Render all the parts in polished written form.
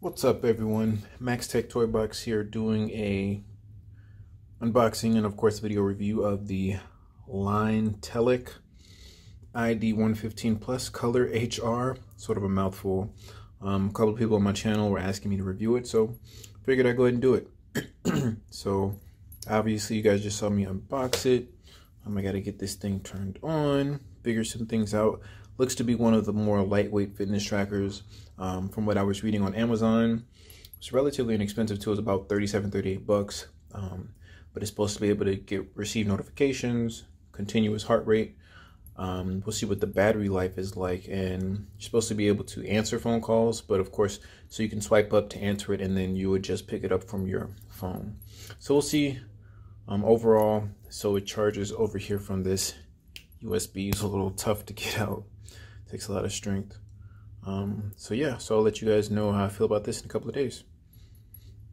What's up, everyone? Max Tech Toy Box here, doing a unboxing and of course video review of the Lintelek ID115Plus Color HR. Sort of a mouthful. A couple of people on my channel were asking me to review it, so figured I'd go ahead and do it. So obviously you guys just saw me unbox it. I gotta get this thing turned on, figure some things out. Looks to be one of the more lightweight fitness trackers. From what I was reading on Amazon, it's relatively inexpensive too. It's about 37, 38 bucks. But it's supposed to be able to receive notifications, continuous heart rate. We'll see what the battery life is like, and you're supposed to be able to answer phone calls, but of course, so you can swipe up to answer it, and then you would just pick it up from your phone. So we'll see. Overall, so it charges over here from this USB. It's a little tough to get out. Takes a lot of strength. So yeah, so I'll let you guys know how I feel about this in a couple of days.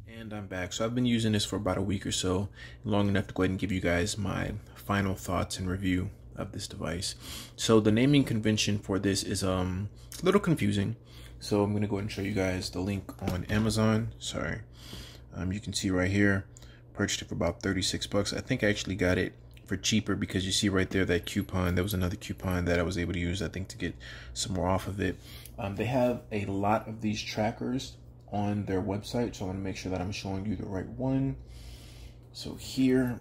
And I'm back. So I've been using this for about a week or so, long enough to go ahead and give you guys my final thoughts and review of this device. So the naming convention for this is a little confusing. So I'm gonna go ahead and show you guys the link on Amazon. Sorry. You can see right here, purchased it for about 36 bucks. I think I actually got it for cheaper because you see right there that coupon. There was another coupon that I was able to use, I think, to get some more off of it. They have a lot of these trackers on their website, so I want to make sure that I'm showing you the right one. So here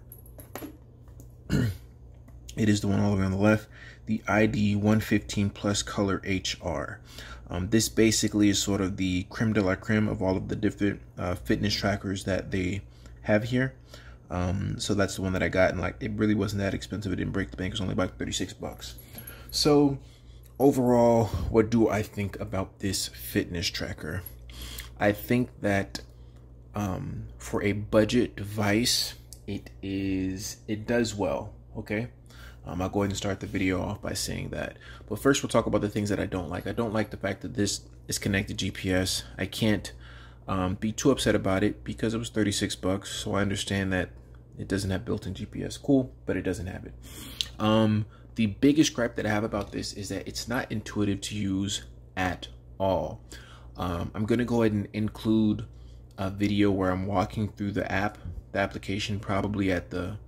it is, the one all the way on the left, the ID115Plus Color HR. This basically is sort of the creme de la creme of all of the different fitness trackers that they have here. So that's the one that I got, and like, it really wasn't that expensive. It didn't break the bank. It was only about 36 bucks. So overall, what do I think about this fitness tracker? I think that for a budget device, it does well. Okay, I'll go ahead and start the video off by saying that. But first, we'll talk about the things that I don't like. I don't like the fact that this is connected GPS. I can't be too upset about it because it was 36 bucks. So I understand that it doesn't have built-in GPS. Cool, but it doesn't have it. The biggest gripe that I have about this is that it's not intuitive to use at all. I'm gonna go ahead and include a video where I'm walking through the application, probably at the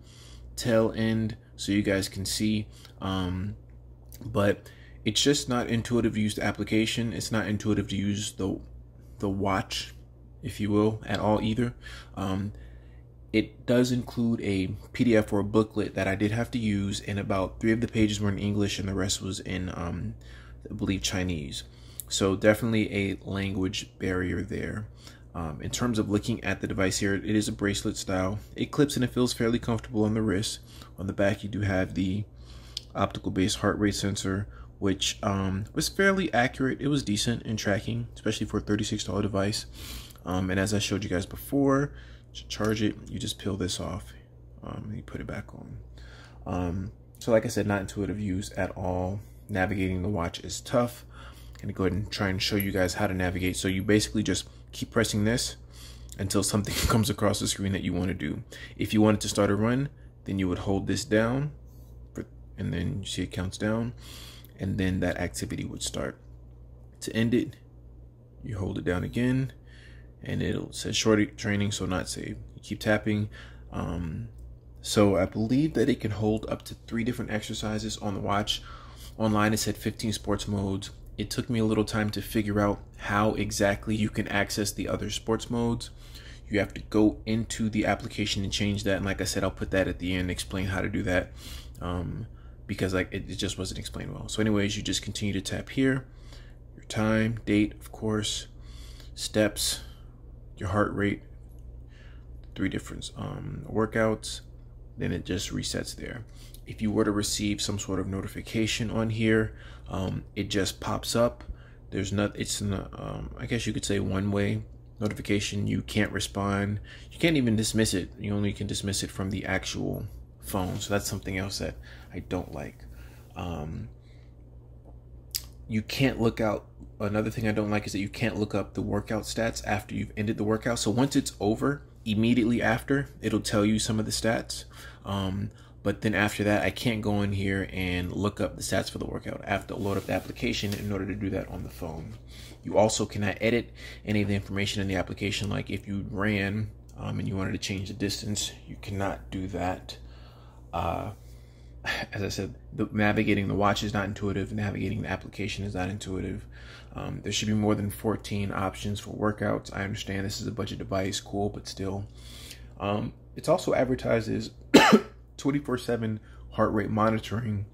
tail end, so you guys can see. But it's just not intuitive to use the application. It's not intuitive to use the watch, if you will, at all either. It does include a PDF or a booklet that I did have to use, and about 3 of the pages were in English and the rest was in, I believe, Chinese. So definitely a language barrier there. In terms of looking at the device here, it is a bracelet style. It clips and it feels fairly comfortable on the wrist. On the back, you do have the optical based heart rate sensor, which was fairly accurate. It was decent in tracking, especially for a $36 device. And as I showed you guys before, to charge it, you just peel this off and you put it back on. So like I said, not intuitive use at all. Navigating the watch is tough. I'm gonna go ahead and try and show you guys how to navigate. So you basically just keep pressing this until something comes across the screen that you want to do. If you wanted to start a run, then you would hold this down, and then you see it counts down, and then that activity would start. To end it, you hold it down again, and it'll say short training, so not saved. You keep tapping. So I believe that it can hold up to 3 different exercises on the watch. Online it said 15 sports modes. It took me a little time to figure out how exactly you can access the other sports modes. You have to go into the application and change that, and like I said, I'll put that at the end, explain how to do that, because like it just wasn't explained well. So anyways, you just continue to tap here, your time, date, of course, steps, your heart rate, 3 different workouts, then it just resets there. If you were to receive some sort of notification on here, it just pops up. There's not, it's not, I guess you could say, one-way notification. You can't respond. You can't even dismiss it. You only can dismiss it from the actual phone. So that's something else that I don't like. You can't look out. Another thing I don't like is that you can't look up the workout stats after you've ended the workout. So once it's over, immediately after, it'll tell you some of the stats. But then after that, I can't go in here and look up the stats for the workout. I have to load up the application in order to do that on the phone. You also cannot edit any of the information in the application. Like if you ran and you wanted to change the distance, you cannot do that. As I said, navigating the watch is not intuitive. Navigating the application is not intuitive. There should be more than 14 options for workouts. I understand this is a budget device, cool, but still. It's also advertised as 24/7 heart rate monitoring.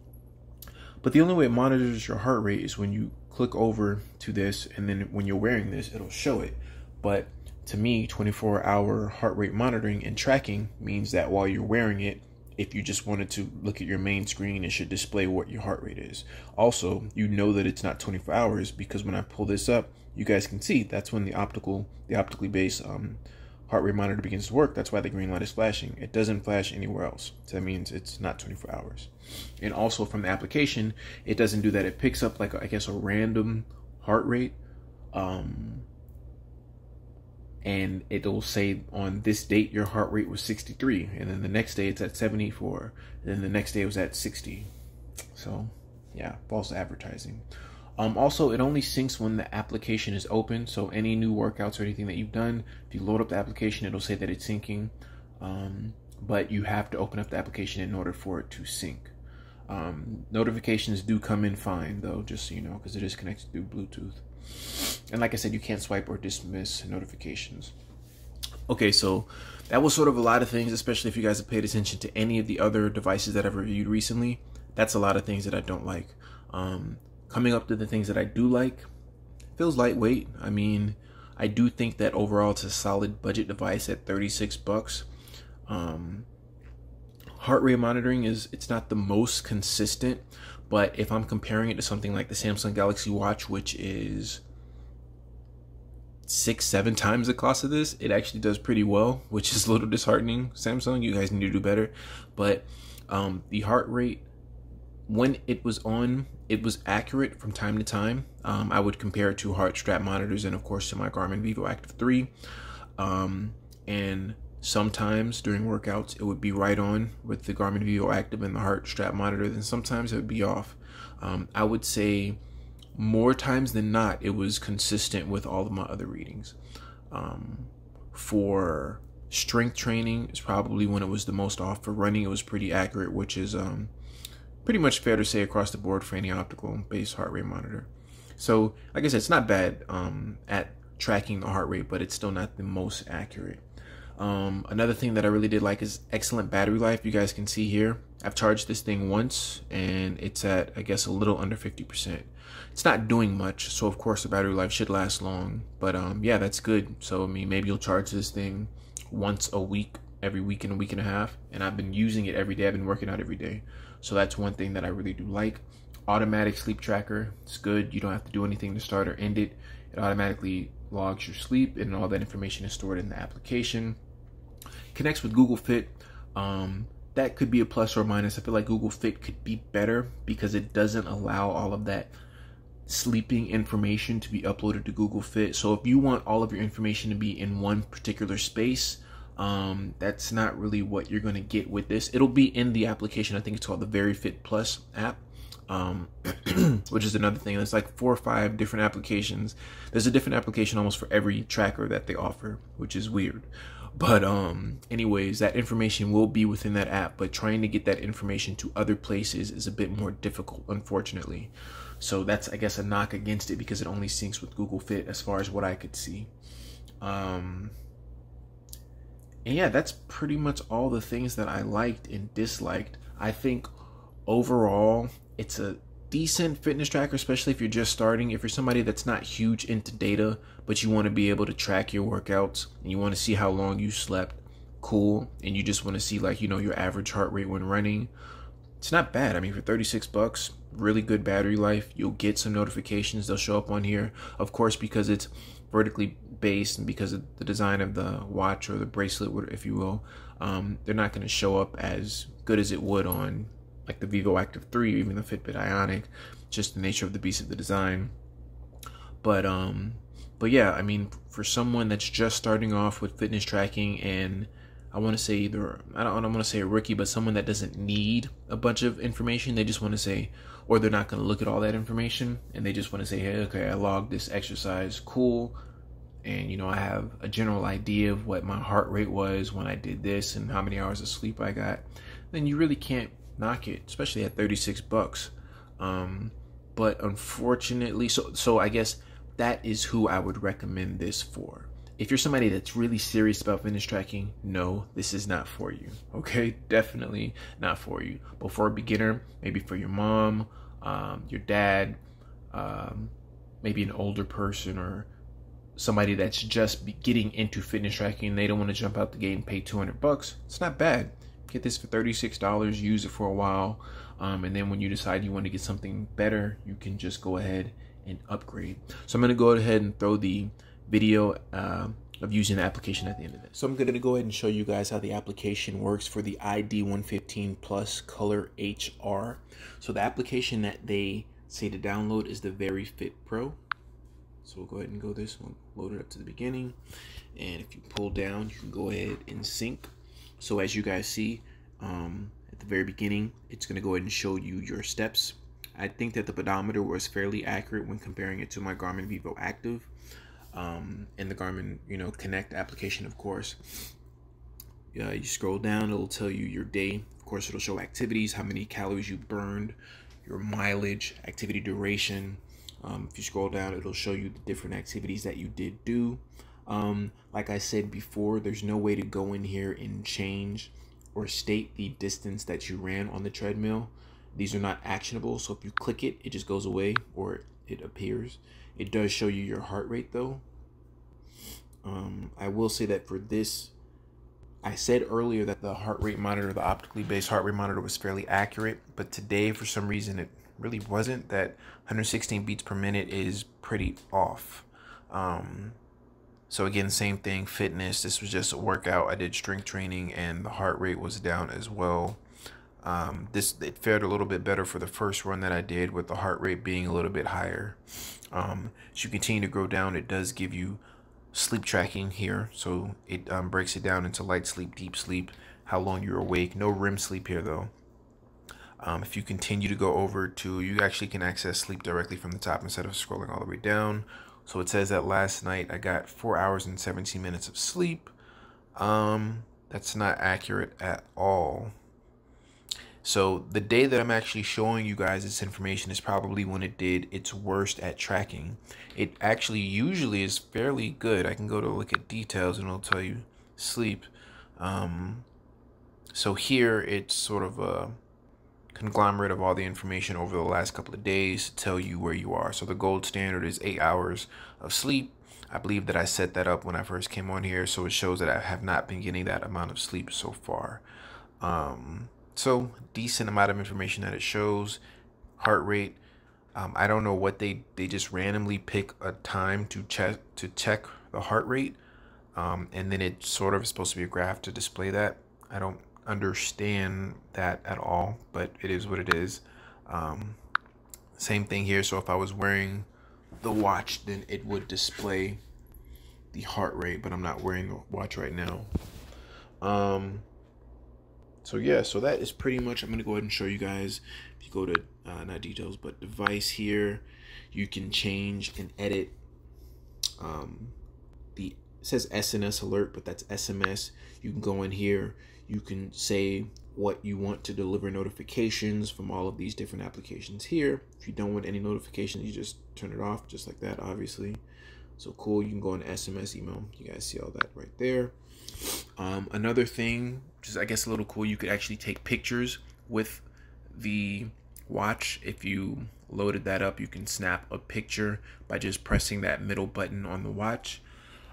But the only way it monitors your heart rate is when you click over to this, and then when you're wearing this, it'll show it. But to me, 24-hour heart rate monitoring and tracking means that while you're wearing it, if you just wanted to look at your main screen, it should display what your heart rate is. Also, you know that it's not 24 hours because when I pull this up, you guys can see that's when the optically based heart rate monitor begins to work. That's why the green light is flashing. It doesn't flash anywhere else. So that means it's not 24 hours. And also from the application, it doesn't do that. It picks up like, I guess, a random heart rate. And it'll say on this date, your heart rate was 63. And then the next day it's at 74. And then the next day it was at 60. So yeah, false advertising. Also, it only syncs when the application is open. So any new workouts or anything that you've done, if you load up the application, it'll say that it's syncing. But you have to open up the application in order for it to sync. Notifications do come in fine though, just so you know, because it is connected through Bluetooth. And like I said, you can't swipe or dismiss notifications. Okay, so that was sort of a lot of things, especially if you guys have paid attention to any of the other devices that I've reviewed recently. That's a lot of things that I don't like. Coming up to the things that I do like, feels lightweight. I mean, I do think that overall it's a solid budget device at 36 bucks. Heart rate monitoring it's not the most consistent, but if I'm comparing it to something like the Samsung Galaxy Watch, which is 6-7 times the cost of this, it actually does pretty well, which is a little disheartening. Samsung, you guys need to do better. But the heart rate, when it was on, it was accurate from time to time. I would compare it to heart strap monitors and of course to my Garmin Vivo Active 3. And sometimes during workouts, it would be right on with the Garmin Vivo Active and the heart strap monitor. Then sometimes it would be off. I would say more times than not, it was consistent with all of my other readings. For strength training is probably when it was the most off. For running, it was pretty accurate, which is pretty much fair to say across the board for any optical based heart rate monitor. So like I said, it's not bad at tracking the heart rate, but it's still not the most accurate. Another thing that I really did like is excellent battery life. You guys can see here, I've charged this thing once and it's at, I guess, a little under 50%. It's not doing much, so of course the battery life should last long, but yeah, that's good. So I mean, maybe you'll charge this thing once a week, every week and a week and a half, and I've been using it every day. I've been working out every day, so that's one thing that I really do like. Automatic sleep tracker, it's good. You don't have to do anything to start or end it. It automatically logs your sleep, and all that information is stored in the application. Connects with Google Fit. That could be a plus or minus. I feel like Google Fit could be better because it doesn't allow all of that sleeping information to be uploaded to Google Fit. So if you want all of your information to be in one particular space, that's not really what you're going to get with this. It'll be in the application. I think it's called the Very Fit Plus app, which is another thing. There's like 4 or 5 different applications. There's a different application almost for every tracker that they offer, which is weird. But anyways, that information will be within that app, but trying to get that information to other places is a bit more difficult, unfortunately. So that's, I guess, a knock against it because it only syncs with Google Fit as far as what I could see. And yeah, that's pretty much all the things that I liked and disliked. I think overall, it's a decent fitness tracker, especially if you're just starting. If you're somebody that's not huge into data, but you want to be able to track your workouts and you want to see how long you slept, cool. And you just want to see, like, you know, your average heart rate when running. It's not bad. I mean, for 36 bucks, really good battery life. You'll get some notifications. They'll show up on here. Of course, because it's vertically based and because of the design of the watch or the bracelet, if you will, they're not going to show up as good as it would on like the Vivo Active 3 or even the Fitbit Ionic, just the nature of the beast of the design. But yeah, I mean, for someone that's just starting off with fitness tracking and I want to say either, I don't want to say a rookie, but someone that doesn't need a bunch of information. They just want to say, or they're not going to look at all that information, and they just want to say, hey, okay, I logged this exercise, cool. And, you know, I have a general idea of what my heart rate was when I did this and how many hours of sleep I got. Then you really can't knock it, especially at $36. But unfortunately, so I guess that is who I would recommend this for. If you're somebody that's really serious about fitness tracking, no, this is not for you. Okay, definitely not for you. But for a beginner, maybe for your mom, your dad, maybe an older person, or somebody that's just getting into fitness tracking and they don't want to jump out the gate and pay $200, it's not bad. Get this for $36, use it for a while, and then when you decide you want to get something better, you can just go ahead and upgrade. So I'm going to go ahead and throw the video of using the application at the end of this. So I'm going to go ahead and show you guys how the application works for the ID115Plus Color HR. So the application that they say to download is the Very Fit Pro. So we'll go ahead and go this one, load it up to the beginning, and if you pull down, you can go ahead and sync. So as you guys see, at the very beginning, it's going to go ahead and show you your steps. I think that the pedometer was fairly accurate when comparing it to my Garmin Vivo Active, and the Garmin, you know, Connect application, of course. You scroll down, it'll tell you your day. Of course, it'll show activities, how many calories you burned, your mileage, activity duration. If you scroll down, it'll show you the different activities that you did do. Like I said before, there's no way to go in here and change or state the distance that you ran on the treadmill. These are not actionable, so if you click it, it just goes away, or it appears. It does show you your heart rate though. I will say that for this, I said earlier that the heart rate monitor, the optically based heart rate monitor, was fairly accurate, but today for some reason it really wasn't. That 116 beats per minute is pretty off. So again, same thing, fitness. This was just a workout. I did strength training and the heart rate was down as well. It fared a little bit better for the first run that I did, with the heart rate being a little bit higher. As you continue to go down, it does give you sleep tracking here. So it breaks it down into light sleep, deep sleep, how long you're awake. No REM sleep here though. If you continue to go over to, you actually can access sleep directly from the top instead of scrolling all the way down. So it says that last night I got 4 hours and 17 minutes of sleep. That's not accurate at all. So the day that I'm actually showing you guys this information is probably when it did its worst at tracking. It actually usually is fairly good. I can go to look at details and it'll tell you sleep. So here it's sort of a conglomerate of all the information over the last couple of days to tell you where you are. So the gold standard is 8 hours of sleep. I believe that I set that up when I first came on here, so it shows that I have not been getting that amount of sleep so far. So decent amount of information that it shows. Heart rate, I don't know what they just randomly pick a time to check the heart rate, and then it sort of is supposed to be a graph to display that. I don't understand that at all, but it is what it is. Same thing here. So if I was wearing the watch, then it would display the heart rate, but I'm not wearing the watch right now. So yeah, so that is pretty much, I'm gonna go ahead and show you guys. If you go to not details but device here, you can change and edit it says SNS alert, but that's SMS. You can go in here, you can say what you want to deliver notifications from all of these different applications here. If you don't want any notifications, you just turn it off just like that, obviously. So cool, you can go on SMS, email. You guys see all that right there. Another thing, which is I guess a little cool, you could actually take pictures with the watch. If you loaded that up, you can snap a picture by just pressing that middle button on the watch.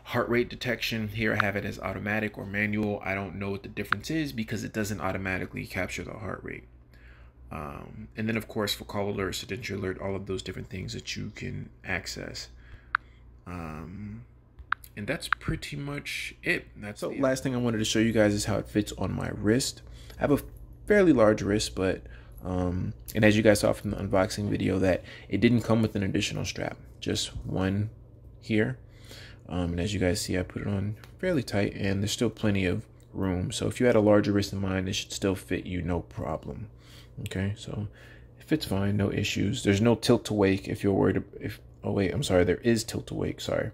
Heart rate detection, here I have it as automatic or manual. I don't know what the difference is because it doesn't automatically capture the heart rate. And then of course for call alert, sedentary alert, all of those different things that you can access. And that's pretty much it. That's the last thing I wanted to show you guys is how it fits on my wrist. I have a fairly large wrist, but and as you guys saw from the unboxing video, that it didn't come with an additional strap, just one here. And as you guys see, I put it on fairly tight, and there's still plenty of room. So if you had a larger wrist than mine, it should still fit you no problem. Okay, so it fits fine, no issues. There's no tilt to wake if you're worried. Oh wait, I'm sorry, there is tilt to wake, sorry.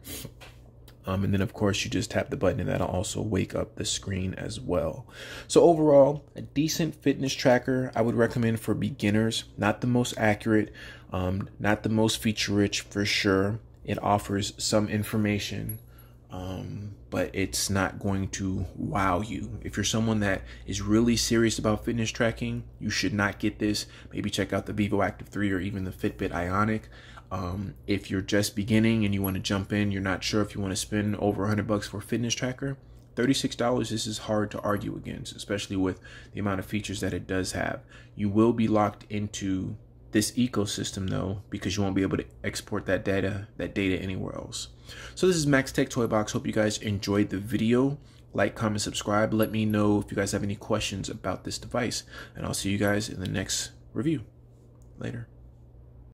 And then of course you just tap the button and that'll also wake up the screen as well. So overall, a decent fitness tracker I would recommend for beginners. Not the most accurate, not the most feature rich for sure. It offers some information, but it's not going to wow you. If you're someone that is really serious about fitness tracking, you should not get this. Maybe check out the Vivo Active 3 or even the Fitbit Ionic. If you're just beginning and you want to jump in, you're not sure if you want to spend over $100 for a fitness tracker, $36, this is hard to argue against, especially with the amount of features that it does have. You will be locked into this ecosystem though, because you won't be able to export that data anywhere else. So this is Max Tech Toy Box. Hope you guys enjoyed the video. Like, comment, subscribe. Let me know if you guys have any questions about this device, and I'll see you guys in the next review. Later.